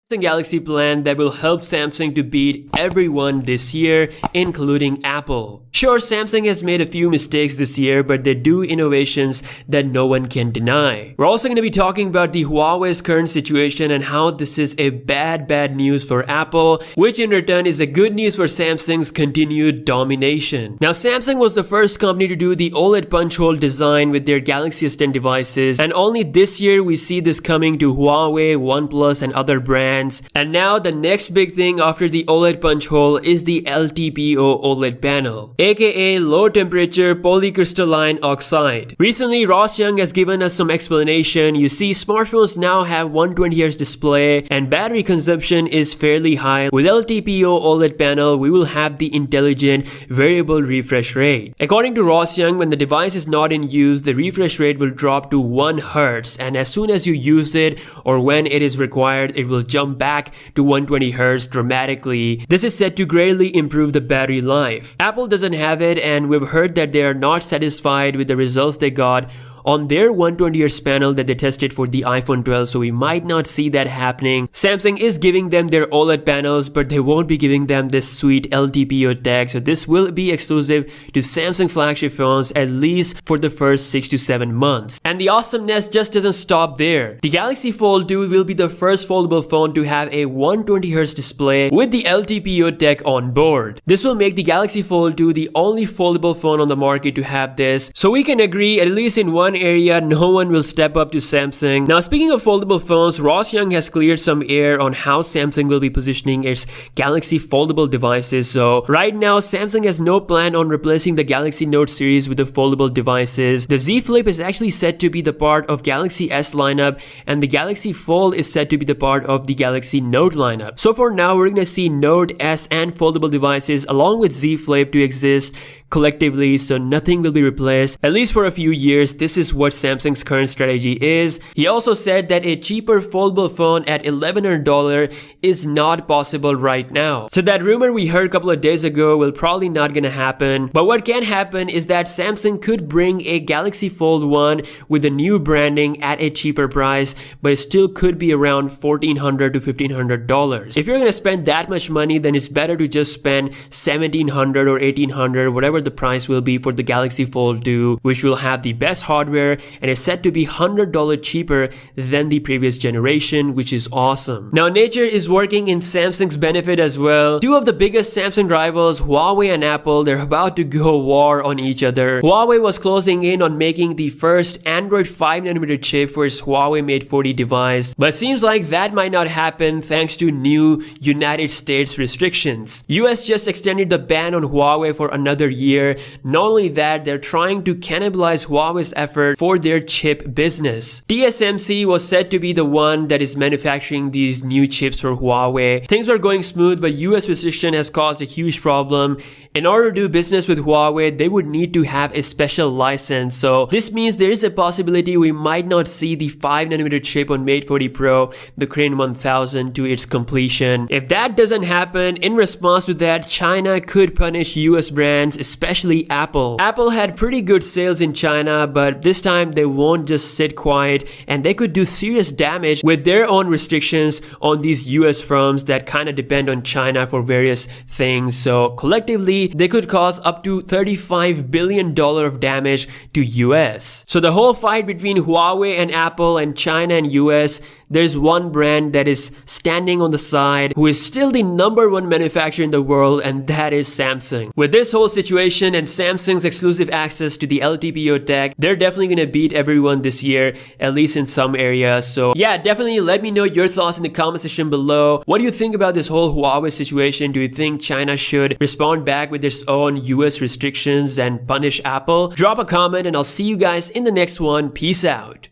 Samsung Galaxy plan that will help Samsung to beat everyone this year, including Apple. Sure, Samsung has made a few mistakes this year, but they do innovations that no one can deny. We're also going to be talking about the Huawei's current situation and how this is a bad news for Apple, which in return is a good news for Samsung's continued domination. Now, Samsung was the first company to do the OLED punch hole design with their Galaxy S10 devices, and only this year we see this coming to Huawei, OnePlus, and other brands. And now the next big thing after the OLED punch hole is the LTPO OLED panel, aka low temperature polycrystalline oxide. Recently, Ross Young has given us some explanation. You see, smartphones now have 120Hz display and battery consumption is fairly high. With LTPO OLED panel, we will have the intelligent variable refresh rate. According to Ross Young, when the device is not in use, the refresh rate will drop to 1 Hz, and as soon as you use it or when it is required, it will jump back to 120 Hz dramatically. This is said to greatly improve the battery life. Apple doesn't have it, and we've heard that they are not satisfied with the results they got on their 120Hz panel that they tested for the iPhone 12, so we might not see that happening. Samsung is giving them their OLED panels, but they won't be giving them this sweet LTPO tech, so this will be exclusive to Samsung flagship phones at least for the first 6 to 7 months. And the awesomeness just doesn't stop there. The Galaxy Fold 2 will be the first foldable phone to have a 120Hz display with the LTPO tech on board. This will make the Galaxy Fold 2 the only foldable phone on the market to have this, so we can agree, at least in one area, no one will step up to Samsung. Now, speaking of foldable phones, Ross Young has cleared some air on how Samsung will be positioning its Galaxy foldable devices. So right now, Samsung has no plan on replacing the Galaxy Note series with the foldable devices. The Z Flip is actually said to be the part of Galaxy S lineup, and the Galaxy Fold is said to be the part of the Galaxy Note lineup. So for now, we're gonna see Note, S, and foldable devices along with Z Flip to exist collectively, so nothing will be replaced, at least for a few years. This is what Samsung's current strategy is. He also said that a cheaper foldable phone at $1,100 is not possible right now. So that rumor we heard a couple of days ago will probably not gonna happen. But what can happen is that Samsung could bring a Galaxy Fold 1 with a new branding at a cheaper price, but it still could be around $1,400 to $1,500. If you're gonna spend that much money, then it's better to just spend $1,700 or $1,800, whatever the price will be for the Galaxy Fold 2, which will have the best hardware and is said to be $100 cheaper than the previous generation, which is awesome. Now, nature is working in Samsung's benefit as well. Two of the biggest Samsung rivals, Huawei and Apple, they're about to go war on each other. Huawei was closing in on making the first Android 5nm chip for its Huawei Mate 40 device, but seems like that might not happen thanks to new United States restrictions. US just extended the ban on Huawei for another year. Not only that, they're trying to cannibalize Huawei's effort for their chip business. TSMC was said to be the one that is manufacturing these new chips for Huawei. Things were going smooth, but US restriction has caused a huge problem. In order to do business with Huawei, they would need to have a special license. So this means there is a possibility we might not see the 5nm chip on Mate 40 Pro, the Crane 1000, to its completion. If that doesn't happen, in response to that, China could punish US brands, especially Apple. Apple had pretty good sales in China, but this time they won't just sit quiet, and they could do serious damage with their own restrictions on these US firms that kind of depend on China for various things. So collectively, they could cause up to $35 billion of damage to US. So the whole fight between Huawei and Apple and China and US, there's one brand that is standing on the side who is still the #1 manufacturer in the world, and that is Samsung. With this whole situation and Samsung's exclusive access to the LTPO tech, they're definitely gonna beat everyone this year, at least in some areas. So yeah, definitely let me know your thoughts in the comment section below. What do you think about this whole Huawei situation? Do you think China should respond back with its own US restrictions and punish Apple? Drop a comment and I'll see you guys in the next one. Peace out.